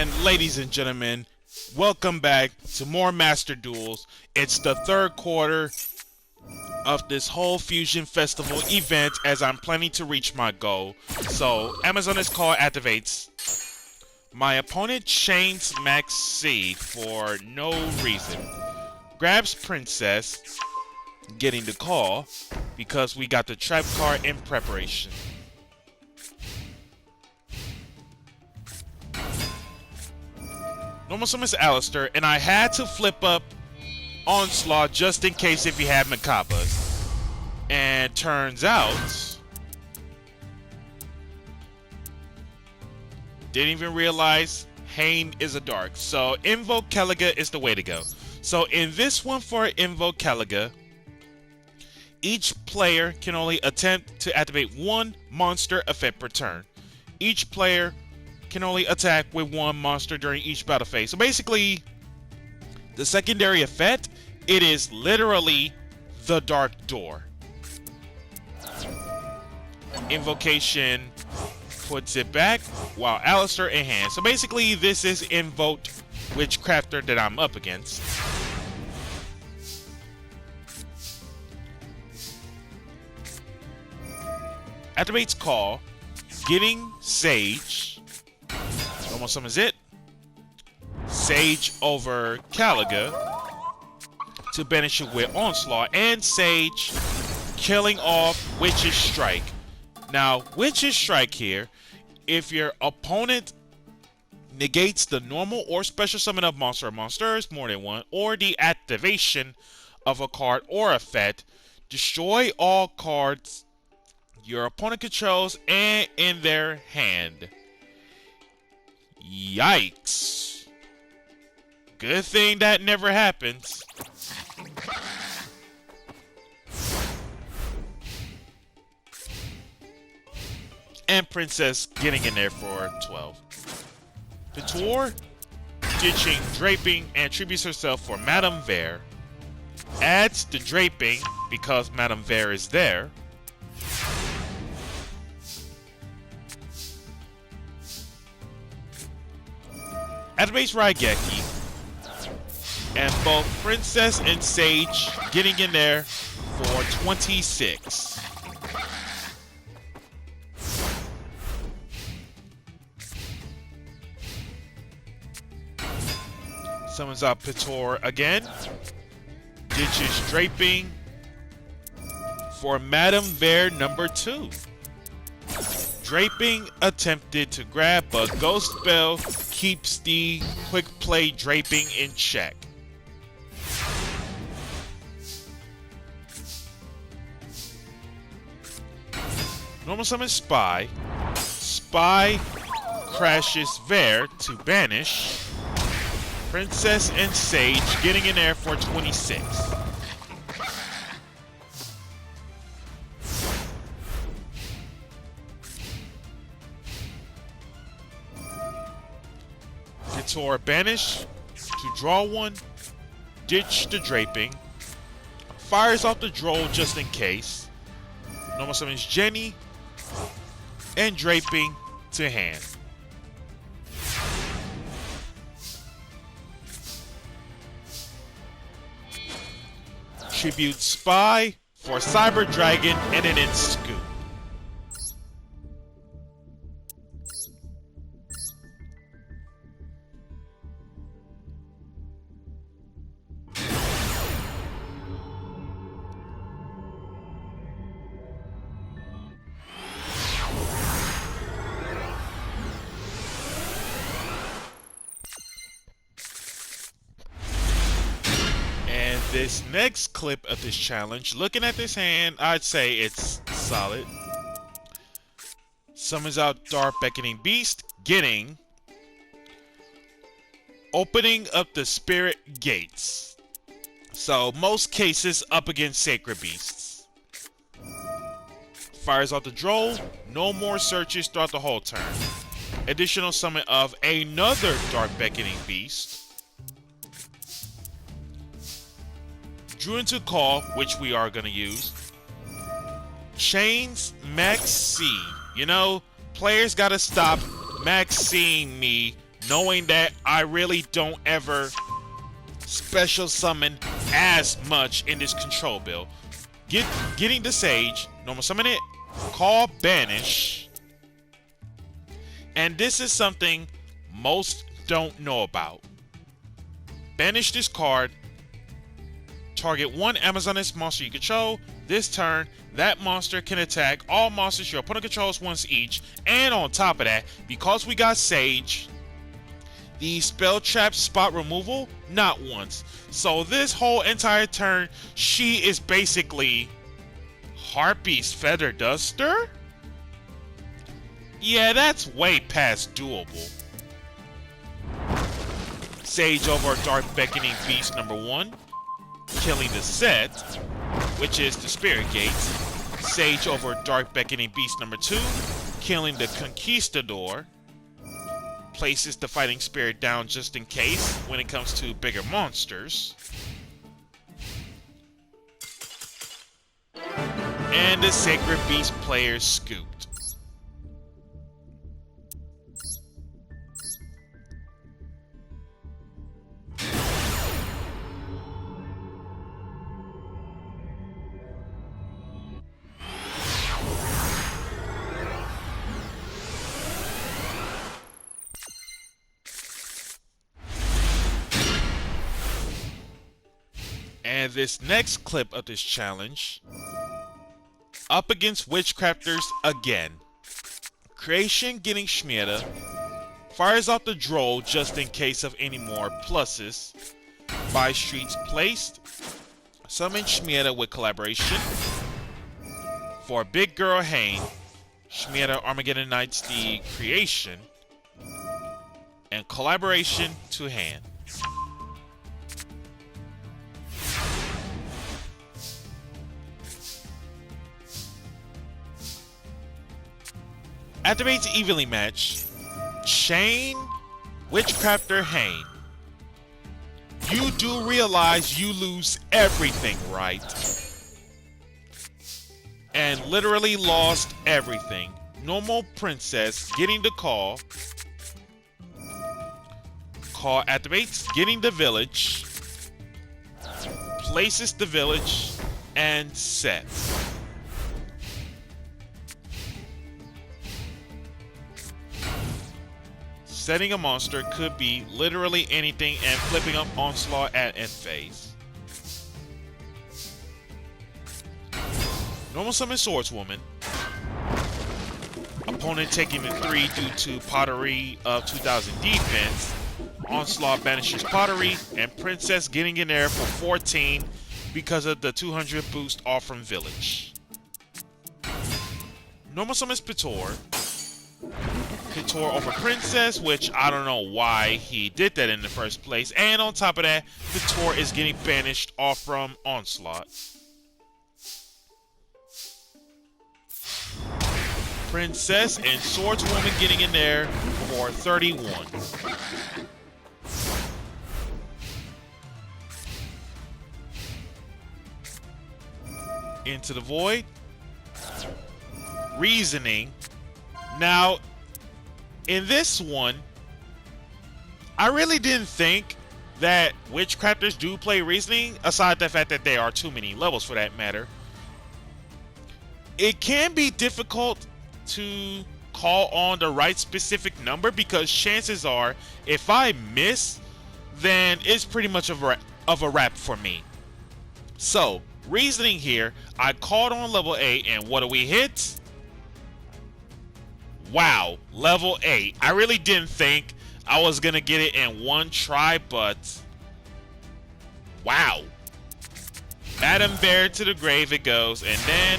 And ladies and gentlemen, welcome back to more Master Duels. It's the third quarter of this whole Fusion Festival event as I'm planning to reach my goal. So, Amazon's Call activates. My opponent chains Max C for no reason. Grabs Princess, getting the call because we got the trap card in preparation. Normal summons Alistair, and I had to flip up Onslaught just in case if he had Makabas. And turns out, didn't even realize Hain is a dark. So Invoke Caliga is the way to go. So in this one for Invoke Caliga, each player can only attempt to activate one monster effect per turn. Each player can only attack with one monster during each battle phase. So basically, the secondary effect, it is literally the Dark Door. Invocation puts it back, while Alistair in hand. So basically, this is Invoked Witchcrafter that I'm up against. Activates Call, getting Sage. Almost summons it. Sage over Caliga to banish it with Onslaught, and Sage killing off Witch's Strike. Now, Witch's Strike here, if your opponent negates the normal or special summon of monster or monsters, more than one, or the activation of a card or effect, destroy all cards your opponent controls and in their hand. Yikes. Good thing that never happens. And Princess getting in there for 12. Vitor ditching Draping and tributes herself for Madame Vere. Adds the Draping because Madame Vere is there. Activates Raigeki, and both Princess and Sage getting in there for 26. Summons out Vitor again, ditches Draping for Madame Vere number 2. Draping attempted to grab, but Ghost Spell keeps the quick play Draping in check. Normal summon Spy. Spy crashes Vere to banish. Princess and Sage getting in there for 26. Vitor banish to draw one, ditch the Draping, fires off the Droll just in case. Normal summons Jenny and Draping to hand. Tribute Spy for Cyber Dragon and an in scoop. This next clip of this challenge, looking at this hand, I'd say it's solid. Summons out Dark Beckoning Beast, getting opening up the Spirit Gates. So most cases up against Sacred Beasts. Fires out the Droll, no more searches throughout the whole turn. Additional summon of another Dark Beckoning Beast. Drew into Call, which we are going to use. Chains Max C. You know, players got to stop Max C'ing me knowing that I really don't ever special summon as much in this control build. Getting the Sage, normal summon it, call Banish. And this is something most don't know about. Banish this card, target one Amazoness monster you control. This turn, that monster can attack all monsters your opponent controls once each. And on top of that, because we got Sage, the spell trap spot removal, not once. So this whole entire turn, she is basically Harpy's Feather Duster? Yeah, that's way past doable. Sage over Dark Beckoning Beast number 1, killing the set, which is the Spirit Gates. Sage over Dark Beckoning Beast number 2, killing the Conquistador. Places the Fighting Spirit down just in case when it comes to bigger monsters. And the Sacred Beast player scooped. And this next clip of this challenge, up against Witchcrafters again. Creation getting Schmieda, fires out the Droll just in case of any more pluses. By Streets placed, summon Schmieda with collaboration. For Big Girl Hane, Schmieda Armageddon Knights the Creation, and collaboration to hand. Activates evenly match. Chain Witchcrafter Hane. You do realize you lose everything, right? And literally lost everything. Normal Princess getting the call. Call activates, getting the village. Places the village and sets. Setting a monster could be literally anything and flipping up Onslaught at end phase. Normal summon Swordswoman. Opponent taking the 3 due to Pottery of 2000 defense. Onslaught banishes Pottery, and Princess getting in there for 14 because of the 200 boost off from Village. Normal summons Pitor. Pitor over Princess, which I don't know why he did that in the first place. And on top of that, Pitor is getting banished off from Onslaught. Princess and Swordswoman getting in there for 31. Into the Void. Reasoning. Now, in this one, I really didn't think that Witchcrafters do play Reasoning, aside the fact that there are too many levels for that matter. It can be difficult to call on the right specific number because chances are, if I miss, then it's pretty much of a wrap for me. So, Reasoning here, I called on level 8, and what do we hit? Wow, level 8. I really didn't think I was going to get it in one try, but wow. Madam Bear to the grave it goes, and then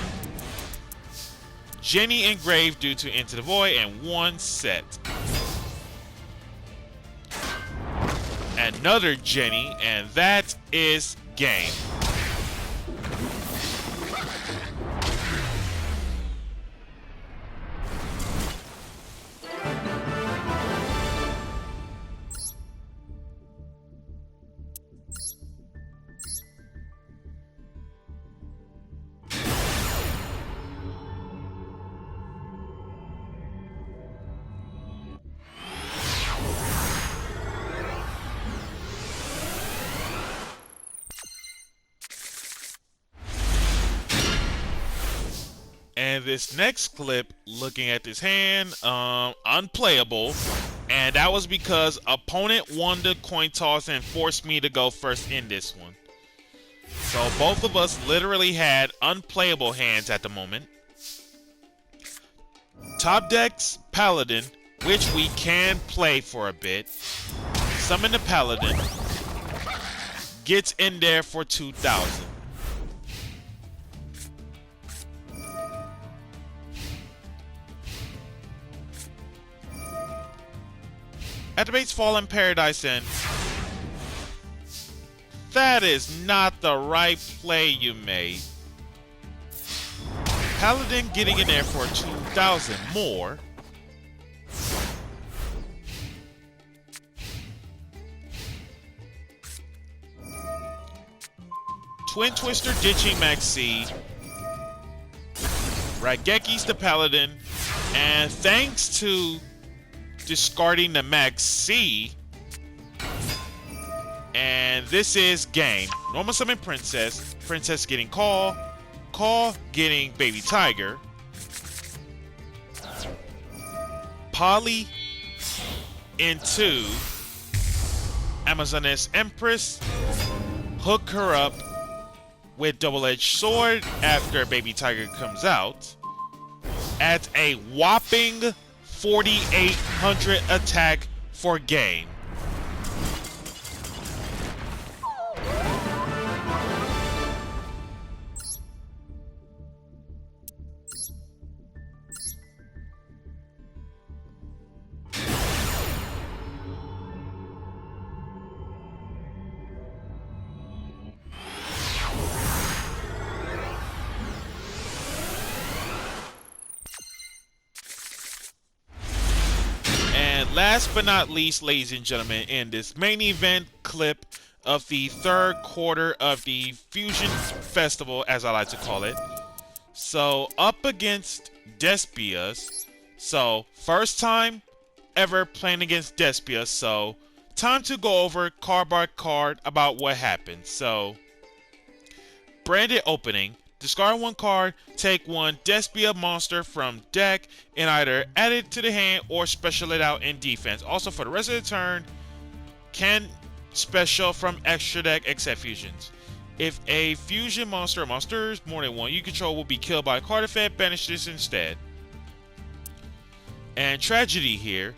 Jenny engraved due to Into the Void, and one set. Another Jenny, and that is game. And this next clip, looking at this hand, unplayable. And that was because opponent won the coin toss and forced me to go first in this one. So both of us literally had unplayable hands at the moment. Top decks, Paladin, which we can play for a bit. Summon the Paladin. Gets in there for 2,000. Activates Fallen Paradise in. That is not the right play you made. Paladin getting in there for 2,000 more. Twin Twister ditching Max C. Rageki's the Paladin. And thanks to discarding the Max C, and this is game. Normal summon Princess. Princess getting Call. Call getting Baby Tiger. Polly into Amazoness Empress. Hook her up with double-edged sword after Baby Tiger comes out. At a whopping 4,800 attack for game. Last but not least, ladies and gentlemen, in this main event clip of the third quarter of the Fusion Festival, as I like to call it. So, up against Despia's. So, first time ever playing against Despia. So, time to go over card by card about what happened. So, branded opening. Discard one card, take one Despia monster from deck, and either add it to the hand or special it out in defense. Also, for the rest of the turn, can special from extra deck except fusions. If a fusion monster or monsters more than one you control will be killed by a card effect, banish this instead. And tragedy here.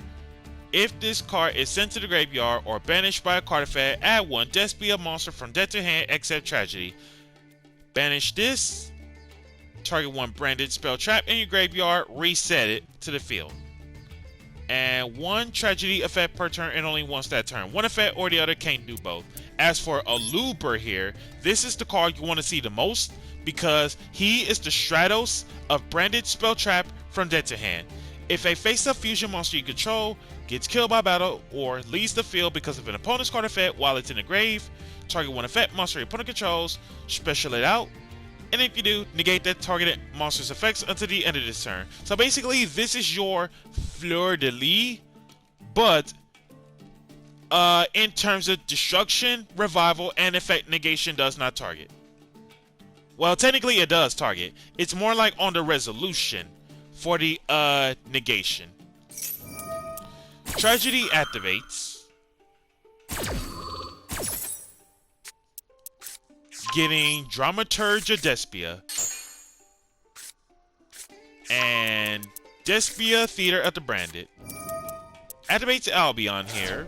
If this card is sent to the graveyard or banished by a card effect, add one Despia monster from deck to hand except tragedy. Banish this, target one branded spell trap in your graveyard, reset it to the field. And one tragedy effect per turn and only once that turn. One effect or the other, can't do both. As for Aluber here, this is the card you want to see the most because he is the Stratos of branded spell trap from deck to hand. If a face-up fusion monster you control gets killed by battle or leaves the field because of an opponent's card effect while it's in the grave, target one effect monster your opponent controls, special it out, and if you do, negate that targeted monster's effects until the end of this turn. So basically, this is your Fleur de Lis, but in terms of destruction, revival, and effect negation does not target. Well, technically it does target. It's more like on the resolution for the negation. Tragedy activates. Getting Dramaturge of Despia. And Despia Theater of the Branded. Activates Albion here.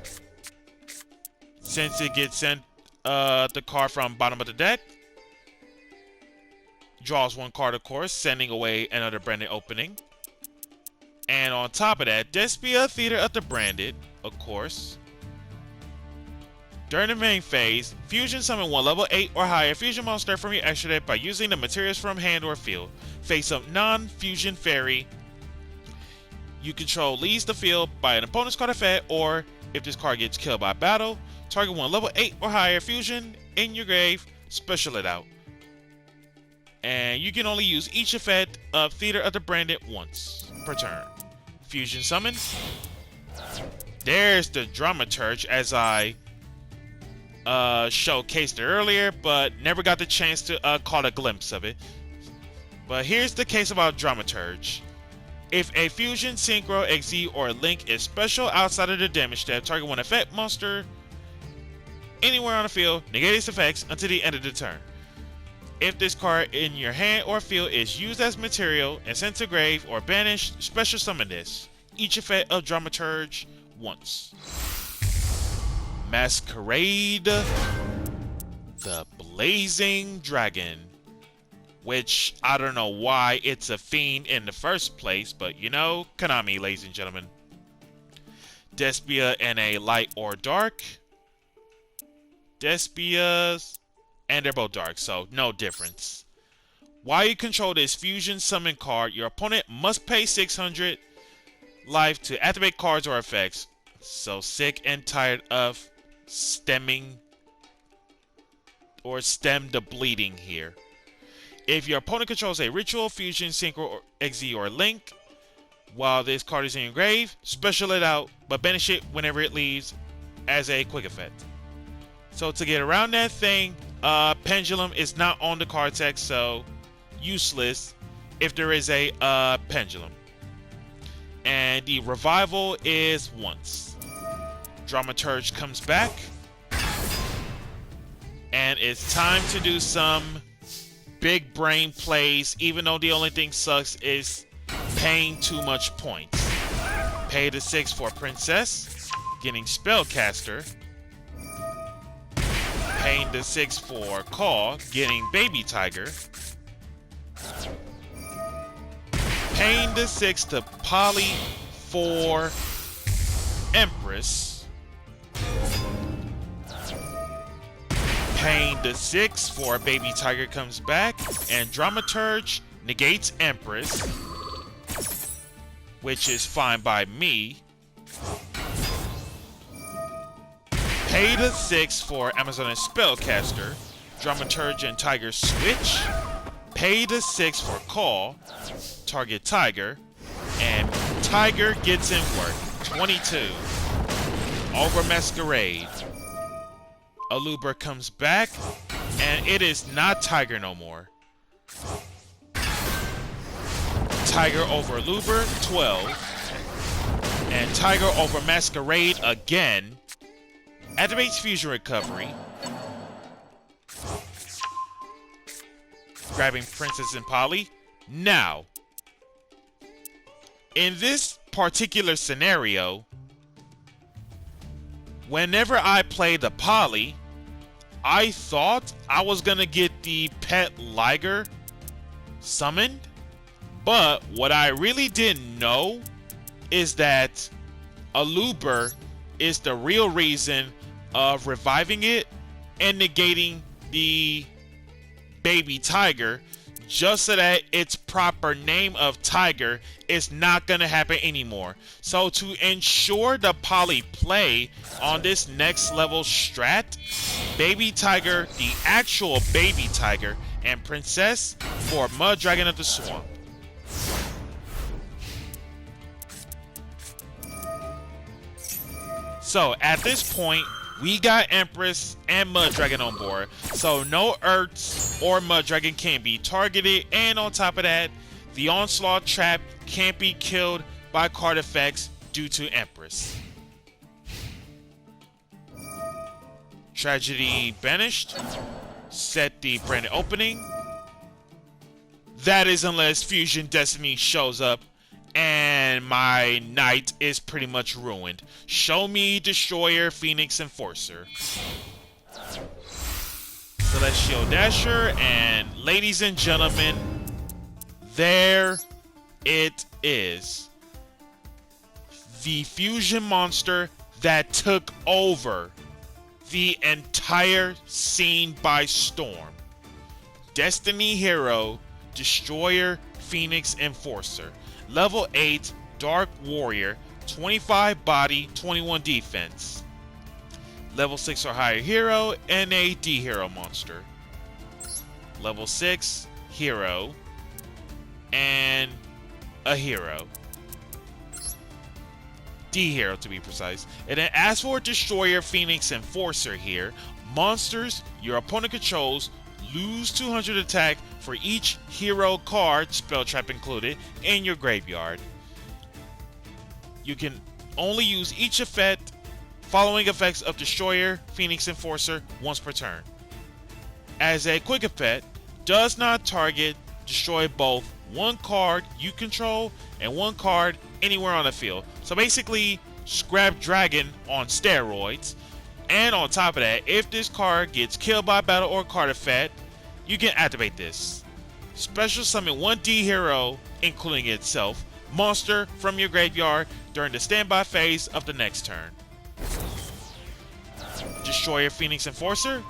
Since it gets sent the card from bottom of the deck. Draws one card, of course, sending away another branded opening. And on top of that, Despia Theater of the Branded, of course. During the main phase, fusion summon one level 8 or higher fusion monster from your extra deck by using the materials from hand or field. Face up non-fusion fairy you control leaves the field by an opponent's card effect, or if this card gets killed by battle, target one level 8 or higher fusion in your grave, special it out. And you can only use each effect of Theater of the Branded once per turn. Fusion summon. There's the Dramaturge, as I showcased it earlier, but never got the chance to caught a glimpse of it. But here's the case about Dramaturge. If a Fusion, Synchro, XZ, or Link is special outside of the damage step, target one effect monster anywhere on the field, negate its effects until the end of the turn. If this card in your hand or field is used as material and sent to grave or banished, special summon this. Each effect of Dramaturge once. Masquerade, the Blazing Dragon. Which, I don't know why it's a fiend in the first place, but you know, Konami, ladies and gentlemen. Despia in a light or dark. Despia's, and they're both dark, so no difference. While you control this fusion summon card, your opponent must pay 600 life to activate cards or effects. So sick and tired of stemming or stem the bleeding here. If your opponent controls a Ritual, Fusion, Synchro, or XZ, or Link, while this card is in your grave, special it out, but banish it whenever it leaves as a quick effect. So to get around that thing, Pendulum is not on the card text, so useless if there is a Pendulum. And the Revival is once. Dramaturge comes back, and it's time to do some big brain plays, even though the only thing sucks is paying too much points. Pay the 6 for Princess, getting Spellcaster. Paying the 6 for Call, getting Baby Tiger. Paying the 6 to Poly for Empress. Paying the 6 for Baby Tiger comes back, and Dramaturge negates Empress, which is fine by me. Pay the 6 for Amazon and Spellcaster, Dramaturge and Tiger switch. Pay the 6 for Call, target Tiger, and Tiger gets in work. 22 over Masquerade. Aluber comes back, and it is not Tiger no more. Tiger over Aluber, 12. And Tiger over Masquerade again. Activates Fusion Recovery. Grabbing Princess and Poly. Now, in this particular scenario, whenever I play the Poly, I thought I was going to get the Pet Liger summoned. But what I really didn't know is that Aluber is the real reason of reviving it and negating the Baby Tiger, just so that its proper name of Tiger is not going to happen anymore. So to ensure the Poly play on this next level strat, Baby Tiger, the actual Baby Tiger, and Princess for Mud Dragon of the Swamp. So at this point, we got Empress and Mud Dragon on board, so no Earths or Mud Dragon can be targeted, and on top of that, the Onslaught Trap can't be killed by card effects due to Empress. Tragedy banished. Set the branded opening. That is unless Fusion Destiny shows up and my night is pretty much ruined. Show me Destroyer, Phoenix, Enforcer. Celestial Dasher, and ladies and gentlemen, there it is. The fusion monster that took over the entire scene by storm. Destiny Hero, Destroyer, Phoenix, Enforcer. Level 8, Dark Warrior, 25 body, 21 defense. Level 6 or higher hero, and a D hero monster. Level 6, hero, and a hero. D hero to be precise. And then as for Destroyer, Phoenix, Enforcer here, monsters your opponent controls lose 200 attack for each hero card, spell trap included, in your graveyard. You can only use each effect following effects of Destroyer, Phoenix Enforcer once per turn. As a quick effect, does not target, destroy both one card you control and one card anywhere on the field. So basically, Scrap Dragon on steroids. And on top of that, if this card gets killed by battle or card effect, you can activate this. Special summon 1D hero, including itself, monster from your graveyard during the standby phase of the next turn. Destroyer Phoenix Enforcer,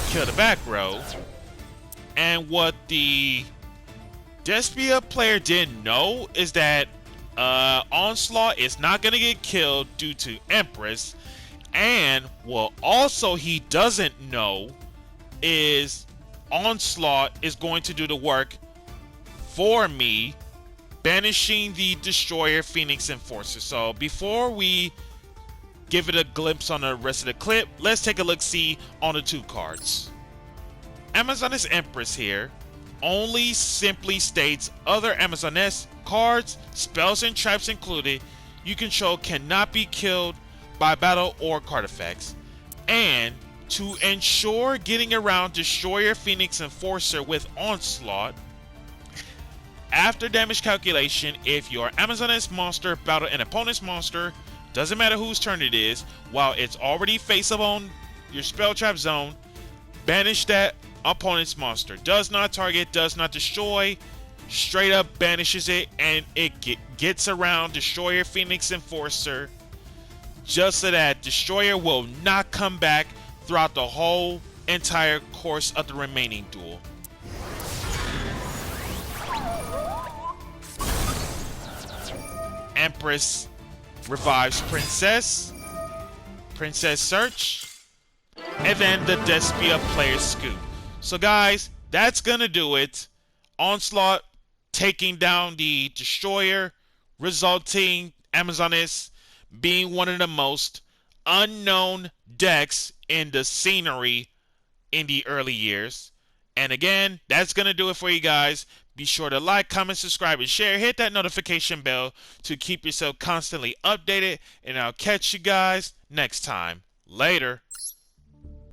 kill the back row. And what the Despia player didn't know is that Onslaught is not going to get killed due to Empress. And what also he doesn't know is Onslaught is going to do the work for me, banishing the Destroyer Phoenix Enforcer. So before we give it a glimpse on the rest of the clip, let's take a look-see on the two cards. Amazoness Empress here only simply states other Amazoness cards, spells and traps included, you control cannot be killed by battle or card effects. And to ensure getting around Destroyer Phoenix Enforcer with Onslaught, after damage calculation, if your Amazoness monster battle an opponent's monster, doesn't matter whose turn it is, while it's already face up on your spell trap zone, banish that opponent's monster. Does not target, does not destroy, straight up banishes it, and it gets around Destroyer Phoenix Enforcer, just so that Destroyer will not come back throughout the whole entire course of the remaining duel. Empress revives Princess, Princess Search, and then the Despia player scoop. So guys, that's gonna do it. Onslaught taking down the Destroyer, resulting Amazoness being one of the most unknown decks in the scenery in the early years. And again, that's gonna do it for you guys. Be sure to like, comment, subscribe, and share. Hit that notification bell to keep yourself constantly updated. And I'll catch you guys next time. Later.